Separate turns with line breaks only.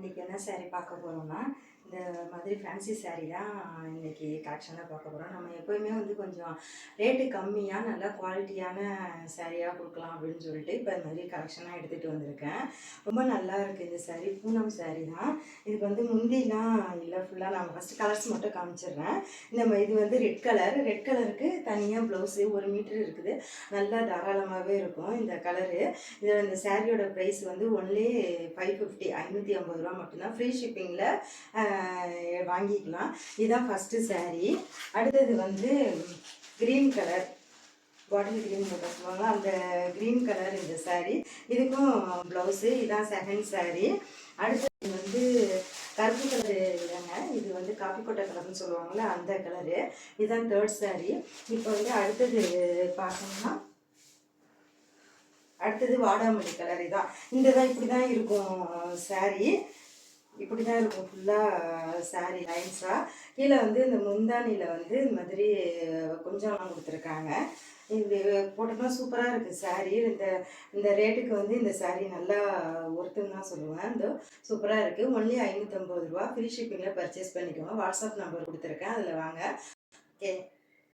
இன்றைக்கி என்ன saree பார்க்க போகிறோம்னா, இந்த மாதிரி ஃபேன்சி saree தான் இன்றைக்கி கலெக்ஷனாக பார்க்க போகிறோம். நம்ம எப்போயுமே வந்து கொஞ்சம் ரேட்டு கம்மியாக நல்லா குவாலிட்டியான சாரியாக கொடுக்கலாம் அப்படின்னு சொல்லிட்டு இப்போ இந்த மாதிரி கலெக்ஷனாக எடுத்துகிட்டு வந்திருக்கேன். ரொம்ப நல்லா இருக்குது இந்த saree. பூனம் saree தான். இதுக்கு வந்து முந்திலாம் இல்லை, ஃபுல்லாக நான் ஃபஸ்ட்டு கலர்ஸ் மட்டும் காமிச்சிடுறேன். இது வந்து ரெட் கலருக்கு தனியாக ப்ளவுஸு 1 மீட்டர் இருக்குது. நல்லா தாராளமாகவே இருக்கும் இந்த கலரு. இதில் இந்த சாரியோட ப்ரைஸ் வந்து ஒன்லி 550 550 ரூபா மட்டும்தான். ஃப்ரீ ஷிப்பிங்கில் வாங்கிக்கலாம். இதுதான் ஃபஸ்ட்டு சாரீ. அடுத்தது வந்து க்ரீன் கலர், பாட்டில் க்ரீன் போட்ட சொல்லுவாங்க, அந்த க்ரீன் கலர் இந்த சாரீ. இதுக்கும் ப்ளவுஸு. இதுதான் செகண்ட் சாரீ. அடுத்தது வந்து கருப்பு கலரு இல்லைங்க, இது வந்து காப்பி கொட்டை கலர்னு சொல்லுவாங்கள்ல அந்த கலரு. இதுதான் தேர்ட் சாரீ. இப்போ வந்து அடுத்தது பார்த்தோம்னா அடுத்தது வாடாமல்லி கலர். இதான் இப்படி தான் இருக்கும் சாரீ. இப்படி தான் இருக்கும் ஃபுல்லாக சாரீ லைன்ஸாக. கீழே வந்து இந்த முந்தானியில் வந்து இந்த மாதிரி கொஞ்சம்லாம் கொடுத்துருக்காங்க. இது போட்டோம்னா சூப்பராக இருக்குது சாரீ. இந்த ரேட்டுக்கு வந்து இந்த சாரீ நல்லா ஒர்த்துன்னு தான் சொல்லுவேன். இந்த சூப்பராக இருக்குது. ஒன்லி 550 ரூபா. ஃப்ரீ ஷிப்பிங்கில் பர்ச்சேஸ் பண்ணிக்கோங்க. வாட்ஸ்அப் நம்பர் கொடுத்துருக்கேன், அதில் வாங்க. ஓகே.